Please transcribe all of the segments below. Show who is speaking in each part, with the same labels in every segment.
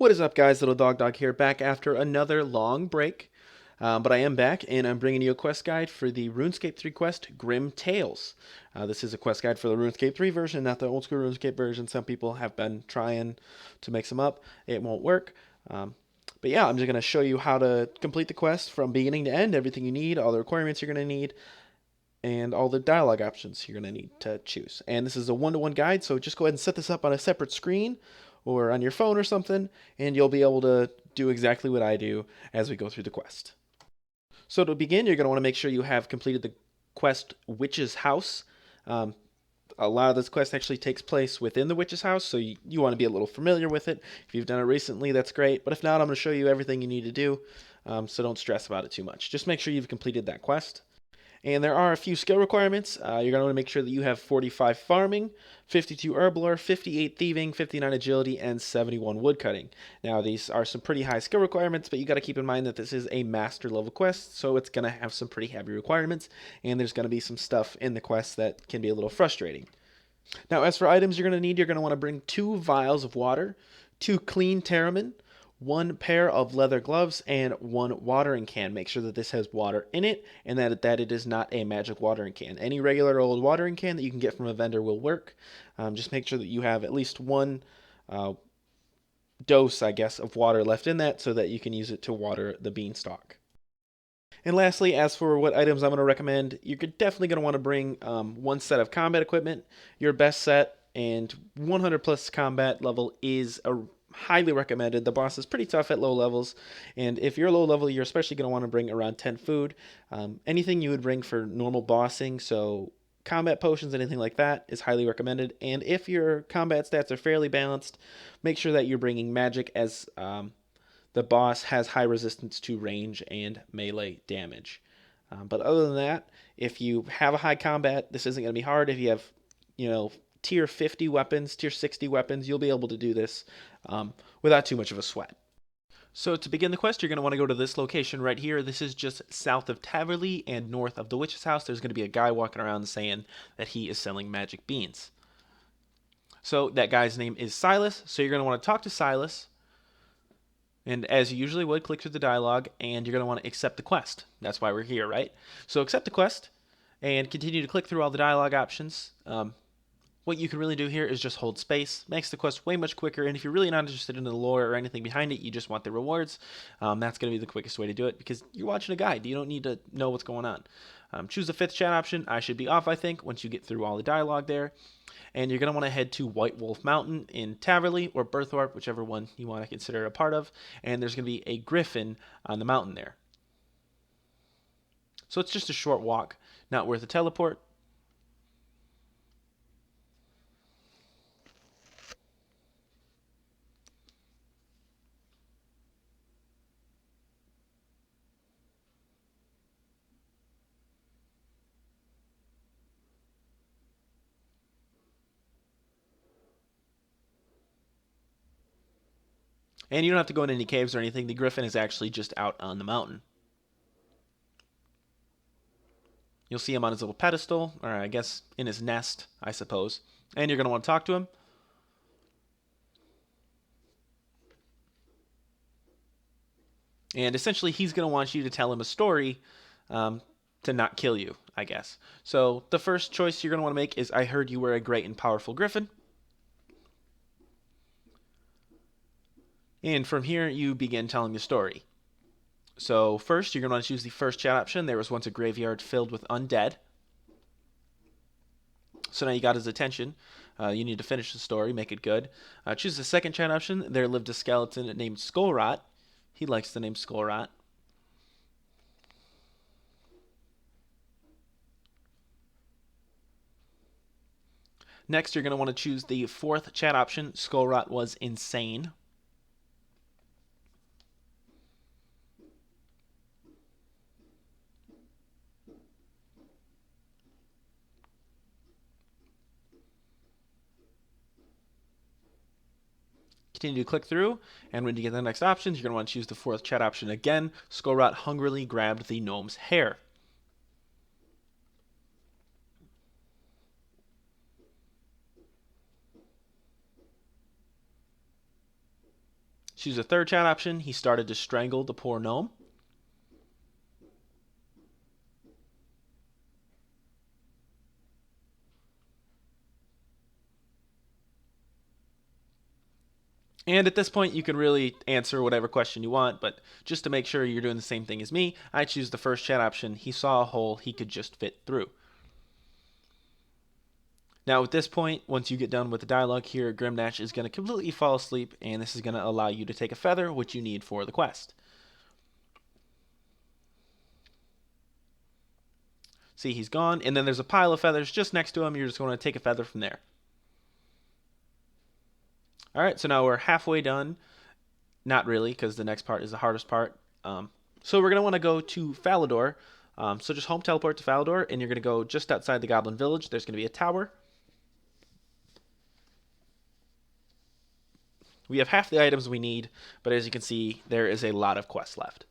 Speaker 1: What is up, guys? Lildogdog here, back after another long break. But I am back, and I'm bringing you a quest guide for the RuneScape 3 quest, Grim Tales. This is a quest guide for the RuneScape 3 version, not the old school RuneScape version. Some people have been trying to make some up. It won't work. But yeah, I'm just going to show you how to complete the quest from beginning to end, everything you need, all the requirements you're going to need, and all the dialogue options you're going to need to choose. And this is a one-to-one guide, so just go ahead and set this up on a separate screen or on your phone or something, and you'll be able to do exactly what I do as we go through the quest. So to begin, you're going to want to make sure you have completed the quest Witch's House. A lot of this quest actually takes place within the Witch's House, so you want to be a little familiar with it. If you've done it recently, that's great, but if not, I'm going to show you everything you need to do, so don't stress about it too much. Just make sure you've completed that quest. And there are a few skill requirements. You're going to want to make sure that you have 45 farming, 52 herb lore, 58 thieving, 59 agility, and 71 woodcutting. Now, these are some pretty high skill requirements, but you got to keep in mind that this is a master level quest, so it's going to have some pretty heavy requirements, and there's going to be some stuff in the quest that can be a little frustrating. Now, as for items you're going to want to bring 2 vials of water, 2 clean Tarromin, 1 pair of leather gloves, and 1 watering can. Make sure that this has water in it and that it is not a magic watering can. Any regular old watering can that you can get from a vendor will work. Just make sure that you have at least 1 dose, I guess, of water left in that so that you can use it to water the beanstalk. And lastly, as for what items I'm going to recommend, you're definitely going to want to bring 1 set of combat equipment, your best set, and 100 plus combat level is highly recommended. The boss is pretty tough at low levels, and if you're low level, you're especially going to want to bring around 10 food. Anything you would bring for normal bossing, so combat potions, anything like that, is highly recommended. And if your combat stats are fairly balanced, make sure that you're bringing magic, as the boss has high resistance to range and melee damage. But other than that, if you have a high combat, this isn't going to be hard. If you have, tier 50 weapons, tier 60 weapons, you'll be able to do this without too much of a sweat. So to begin the quest, you're going to want to go to this location right here. This is just south of Taverley and north of the Witch's House. There's going to be a guy walking around saying that he is selling magic beans. So that guy's name is Silas. So you're going to want to talk to Silas. And as you usually would, click through the dialogue, and you're going to want to accept the quest. That's why we're here, right? So accept the quest, and continue to click through all the dialogue options. What you can really do here is just hold space. Makes the quest way much quicker, and if you're really not interested in the lore or anything behind it, you just want the rewards, that's going to be the quickest way to do it, because you're watching a guide. You don't need to know what's going on. Choose the 5th chat option. I should be off, I think, once you get through all the dialogue there. And you're going to want to head to White Wolf Mountain in Taverley or Berthorpe, whichever one you want to consider a part of. And there's going to be a Griffin on the mountain there. So it's just a short walk, not worth a teleport. And you don't have to go in any caves or anything. The Griffin is actually just out on the mountain. You'll see him on his little pedestal, or I guess in his nest, I suppose. And you're going to want to talk to him. And essentially, he's going to want you to tell him a story to not kill you, I guess. So the first choice you're going to want to make is, I heard you were a great and powerful Griffin. And from here, you begin telling the story. So first, you're going to want to choose the first chat option. There was once a graveyard filled with undead. So now you got his attention. You need to finish the story, make it good. Choose the second chat option. There lived a skeleton named Skullrot. He likes the name Skullrot. Next, you're going to want to choose the 4th chat option. Skullrot was insane. Continue to click through, and when you get the next options, you're going to want to choose the 4th chat option again. Skullrot hungrily grabbed the gnome's hair. Choose a third chat option. He started to strangle the poor gnome. And at this point, you can really answer whatever question you want, but just to make sure you're doing the same thing as me, I choose the first chat option. He saw a hole he could just fit through. Now, at this point, once you get done with the dialogue here, Grimnash is going to completely fall asleep, and this is going to allow you to take a feather, which you need for the quest. See, he's gone, and then there's a pile of feathers just next to him. You're just going to take a feather from there. All right, so now we're halfway done. Not really, because the next part is the hardest part. So we're going to want to go to Falador. So just home teleport to Falador, and you're going to go just outside the goblin village. There's going to be a tower. We have half the items we need, but as you can see, there is a lot of quests left.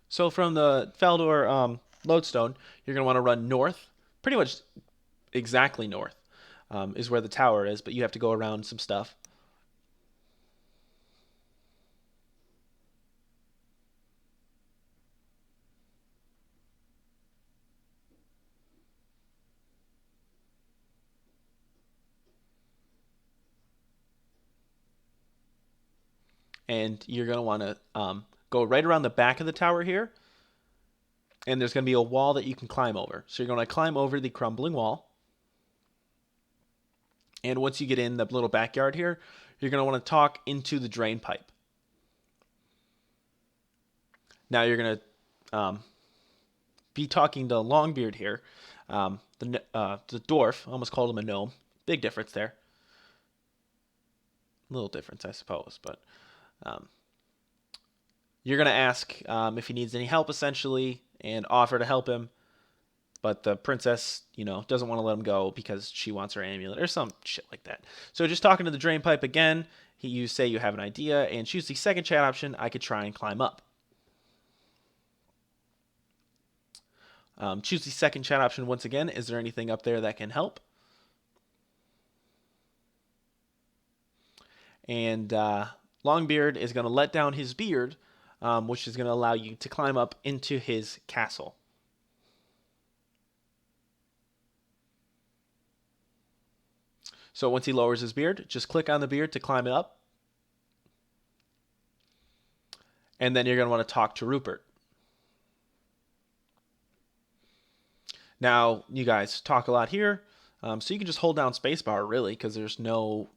Speaker 1: So from the Falador lodestone, you're going to want to run north, pretty much exactly north is where the tower is, but you have to go around some stuff. And you're going to want to go right around the back of the tower here, and there's going to be a wall that you can climb over. So you're going to climb over the crumbling wall. And once you get in the little backyard here, you're going to want to talk into the Drainpipe. Now you're going to be talking to Longbeard here. The dwarf, I almost called him a gnome. Big difference there. Little difference, I suppose, but you're going to ask if he needs any help, essentially, and offer to help him. But the princess, doesn't want to let him go because she wants her amulet or some shit like that. So just talking to the Drainpipe again, you say you have an idea and choose the second chat option. I could try and climb up. Choose the second chat option once again. Is there anything up there that can help? And Longbeard is going to let down his beard, which is going to allow you to climb up into his castle. So once he lowers his beard, just click on the beard to climb it up. And then you're going to want to talk to Rupert. Now, you guys talk a lot here, so you can just hold down spacebar, really, because there's no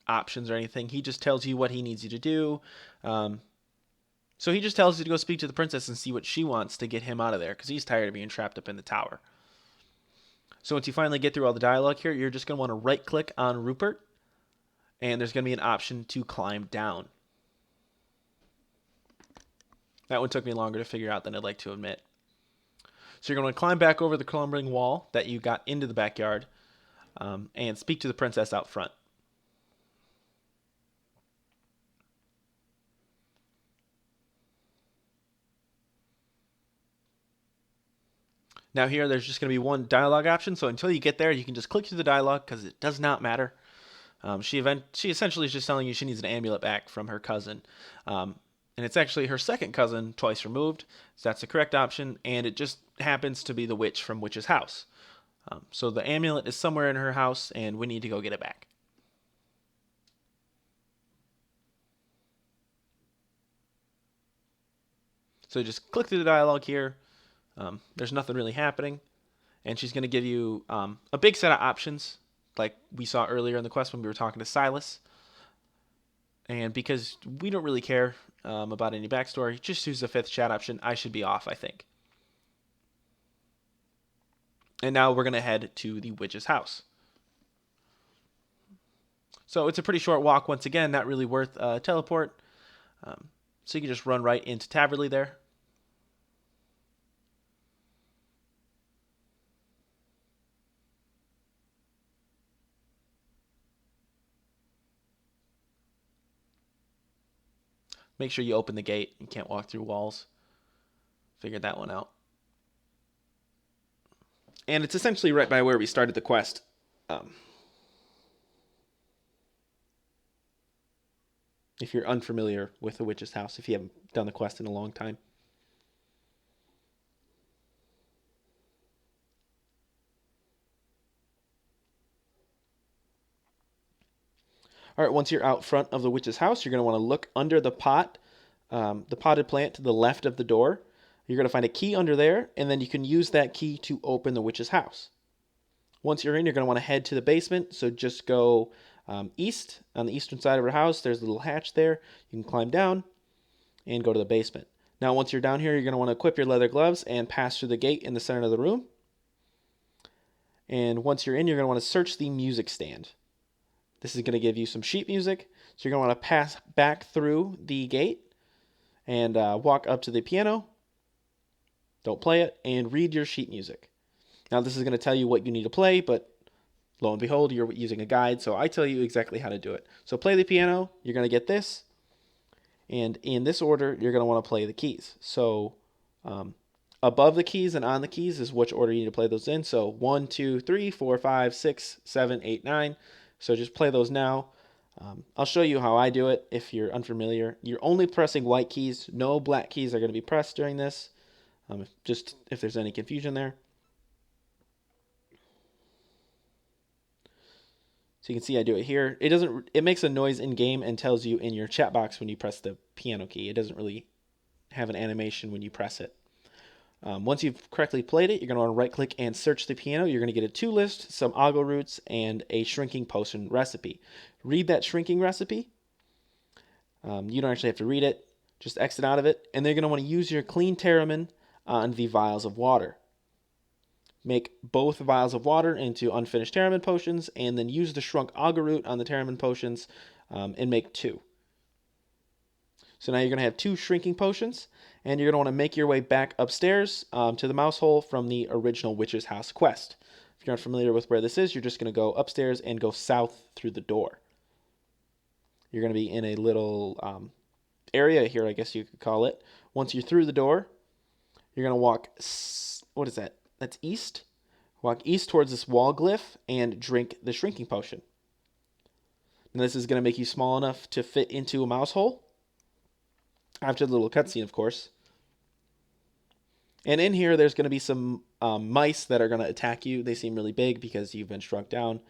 Speaker 1: options or anything. He just tells you what he needs you to do. So he just tells you to go speak to the princess and see what she wants to get him out of there, because he's tired of being trapped up in the tower. So once you finally get through all the dialogue here, you're just going to want to right-click on Rupert, and there's going to be an option to climb down. That one took me longer to figure out than I'd like to admit. So you're going to climb back over the crumbling wall that you got into the backyard and speak to the princess out front. Now here, there's just going to be one dialogue option, so until you get there, you can just click through the dialogue because it does not matter. She essentially is just telling you she needs an amulet back from her cousin. And it's actually her second cousin twice removed, so that's the correct option, and it just happens to be the witch from Witch's house. So the amulet is somewhere in her house, and we need to go get it back. So just click through the dialogue here. There's nothing really happening, and she's going to give you a big set of options, like we saw earlier in the quest when we were talking to Silas. And because we don't really care about any backstory, just choose the fifth chat option. I should be off, I think. And now we're going to head to the witch's house. So it's a pretty short walk once again, not really worth teleport. So you can just run right into Taverley there. Make sure you open the gate. You can't walk through walls. Figured that one out. And it's essentially right by where we started the quest. if you're unfamiliar with the witch's house, if you haven't done the quest in a long time. All right, once you're out front of the witch's house, you're going to want to look under the pot, the potted plant to the left of the door. You're going to find a key under there, and then you can use that key to open the witch's house. Once you're in, you're going to want to head to the basement, so just go east. On the eastern side of her house, there's a little hatch there. You can climb down and go to the basement. Now, once you're down here, you're going to want to equip your leather gloves and pass through the gate in the center of the room. And once you're in, you're going to want to search the music stand. This is going to give you some sheet music, so you're going to want to pass back through the gate and walk up to the piano. Don't play it, and read your sheet music. Now, this is going to tell you what you need to play, but lo and behold, you're using a guide, so I tell you exactly how to do it. So play the piano, you're going to get this, and in this order, you're going to want to play the keys. So above the keys and on the keys is which order you need to play those in. So 1, 2, 3, 4, 5, 6, 7, 8, 9. So just play those now. I'll show you how I do it if you're unfamiliar. You're only pressing white keys. No black keys are going to be pressed during this, just if there's any confusion there. So you can see I do it here. It makes a noise in game and tells you in your chat box when you press the piano key. It doesn't really have an animation when you press it. Once you've correctly played it, you're going to want to right click and search the piano. You're going to get a 2 list, some ogle roots, and a shrinking potion recipe. Read that shrinking recipe. You don't actually have to read it. Just exit out of it. And they're going to want to use your clean Tarromin on the vials of water. Make both vials of water into unfinished Tarromin potions, and then use the shrunk ogle root on the Tarromin potions and make 2. So now you're going to have 2 shrinking potions, and you're going to want to make your way back upstairs to the mouse hole from the original Witch's House quest. If you're not familiar with where this is, you're just going to go upstairs and go south through the door. You're going to be in a little area here, I guess you could call it. Once you're through the door, you're going to walk, what is that? That's east. Walk east towards this wall glyph and drink the shrinking potion. And this is going to make you small enough to fit into a mouse hole. After the little cutscene, of course. And in here, there's going to be some mice that are going to attack you. They seem really big because you've been shrunk down.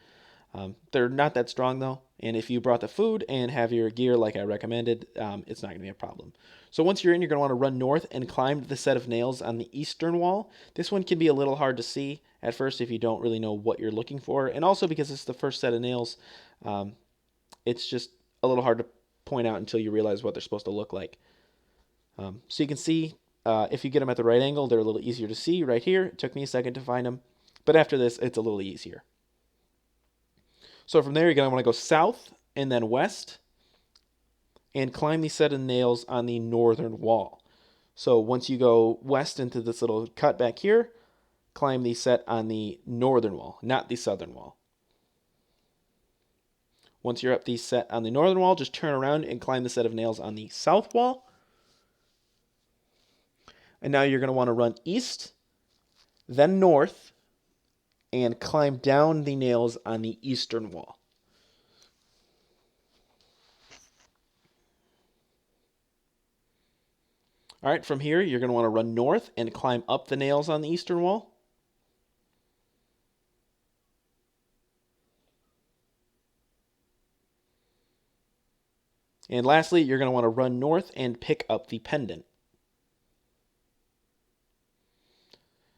Speaker 1: They're not that strong, though. And if you brought the food and have your gear like I recommended, it's not going to be a problem. So once you're in, you're going to want to run north and climb the set of nails on the eastern wall. This one can be a little hard to see at first if you don't really know what you're looking for. And also because it's the first set of nails, it's just a little hard to point out until you realize what they're supposed to look like. So you can see if you get them at the right angle, they're a little easier to see right here. It took me a second to find them. But after this, it's a little easier. So from there, you're going to want to go south and then west and climb the set of nails on the northern wall. So once you go west into this little cut back here, climb the set on the northern wall, not the southern wall. Once you're up the set on the northern wall, just turn around and climb the set of nails on the south wall. And now you're going to want to run east, then north, and climb down the nails on the eastern wall. All right, from here, you're going to want to run north and climb up the nails on the eastern wall. And lastly, you're going to want to run north and pick up the pendant.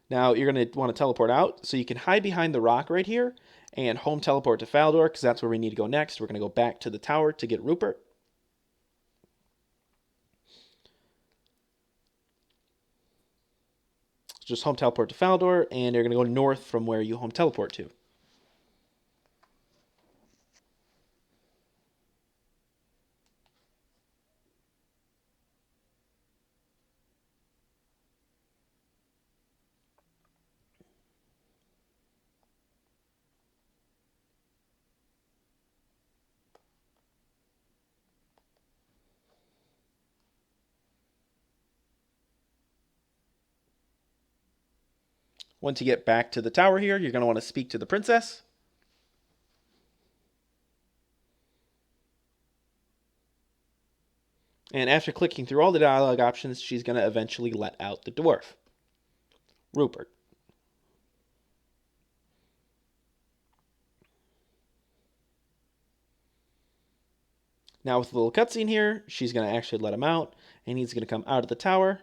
Speaker 1: Now, you're going to want to teleport out, so you can hide behind the rock right here and home teleport to Falador, because that's where we need to go next. We're going to go back to the tower to get Rupert. Just home teleport to Falador, and you're going to go north from where you home teleport to. Once you get back to the tower here, you're going to want to speak to the princess. And after clicking through all the dialogue options, she's going to eventually let out the dwarf, Rupert. Now with a little cutscene here, she's going to actually let him out, and he's going to come out of the tower.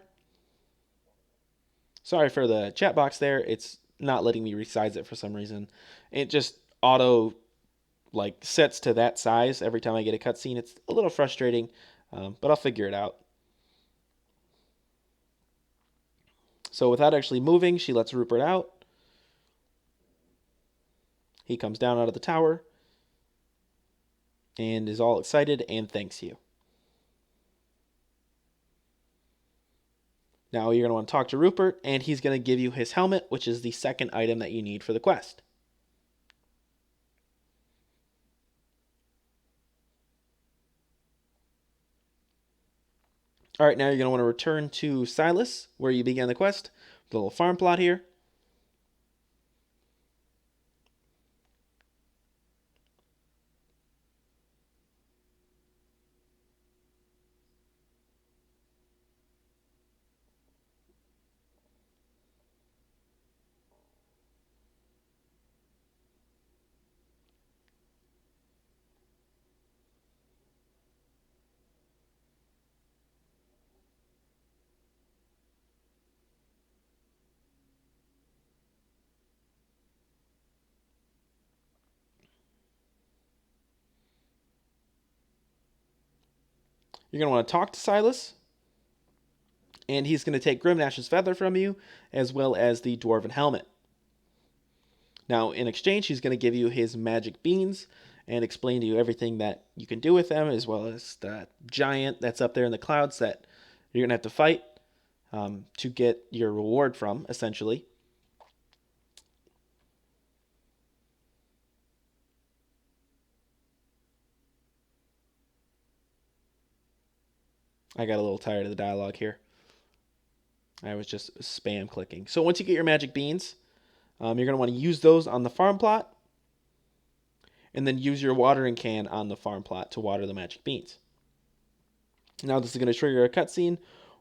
Speaker 1: Sorry for the chat box there. It's not letting me resize it for some reason. It just auto sets to that size every time I get a cutscene. It's a little frustrating, but I'll figure it out. So without actually moving, she lets Rupert out. He comes down out of the tower and is all excited and thanks you. Now you're going to want to talk to Rupert, and he's going to give you his helmet, which is the second item that you need for the quest. All right, now you're going to want to return to Silas, where you began the quest. The little farm plot here. You're going to want to talk to Silas, and he's going to take Grimnash's feather from you, as well as the dwarven helmet. Now, in exchange, he's going to give you his magic beans and explain to you everything that you can do with them, as well as the giant that's up there in the clouds that you're going to have to fight to get your reward from, essentially. I got a little tired of the dialogue here. I was just spam clicking. So once you get your magic beans, you're going to want to use those on the farm plot, and then use your watering can on the farm plot to water the magic beans. Now this is going to trigger a cutscene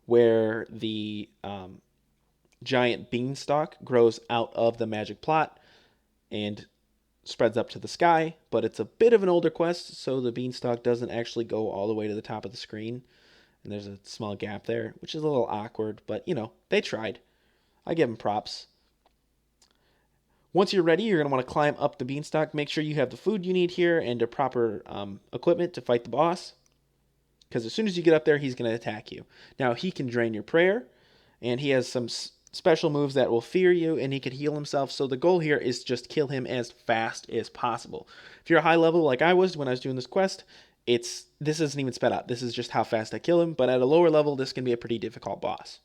Speaker 1: where the giant beanstalk grows out of the magic plot and spreads up to the sky, but it's a bit of an older quest, so the beanstalk doesn't actually go all the way to the top of the screen. And there's a small gap there, which is a little awkward, but, you know, they tried. I give them props. Once you're ready, you're going to want to climb up the beanstalk. Make sure you have the food you need here and the proper equipment to fight the boss. Because as soon as you get up there, he's going to attack you. Now, he can drain your prayer, and he has some special moves that will fear you, and he can heal himself. So the goal here is just kill him as fast as possible. If you're a high level like I was when I was doing this quest, this isn't even sped up. This is just how fast I kill him. But at a lower level, this can be a pretty difficult boss.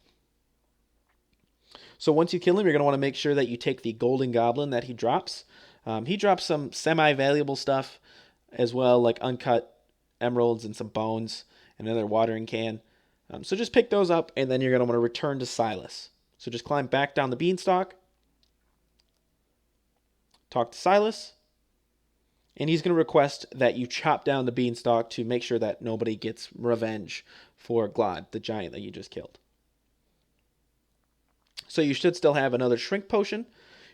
Speaker 1: So once you kill him, you're going to want to make sure that you take the golden goblin that he drops. He drops some semi-valuable stuff as well, like uncut emeralds and some bones and another watering can. So just pick those up, and then you're going to want to return to Silas. So just climb back down the beanstalk. Talk to Silas. And he's going to request that you chop down the beanstalk to make sure that nobody gets revenge for Glod, the giant that you just killed. So you should still have another shrink potion.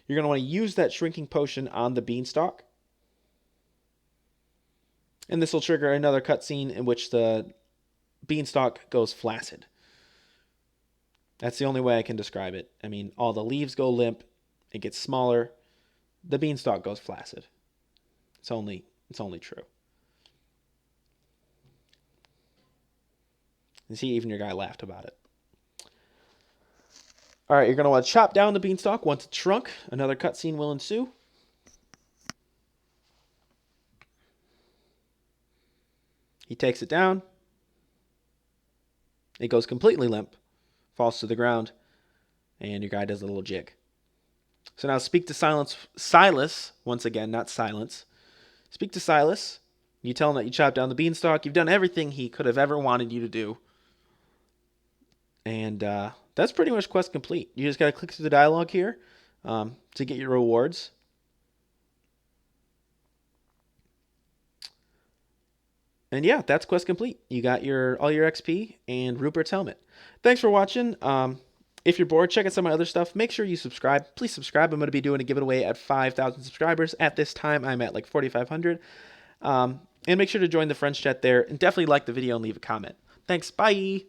Speaker 1: You're going to want to use that shrinking potion on the beanstalk. And this will trigger another cutscene in which the beanstalk goes flaccid. That's the only way I can describe it. I mean, all the leaves go limp. It gets smaller. The beanstalk goes flaccid. It's only true. And see, even your guy laughed about it. All right, you're going to want to chop down the beanstalk. Once it's shrunk, another cutscene will ensue. He takes it down. It goes completely limp, falls to the ground, and your guy does a little jig. So now speak to Silas, once again, not silence. Speak to Silas. You tell him that you chopped down the beanstalk. You've done everything he could have ever wanted you to do. And that's pretty much quest complete. You just got to click through the dialogue here to get your rewards. And yeah, that's quest complete. You got your all your XP and Rupert's helmet. Thanks for watching. If you're bored, check out some of my other stuff. Make sure you subscribe. Please subscribe. I'm going to be doing a giveaway at 5,000 subscribers. At this time, I'm at like 4,500. And make sure to join the friends chat there. And definitely like the video and leave a comment. Thanks. Bye.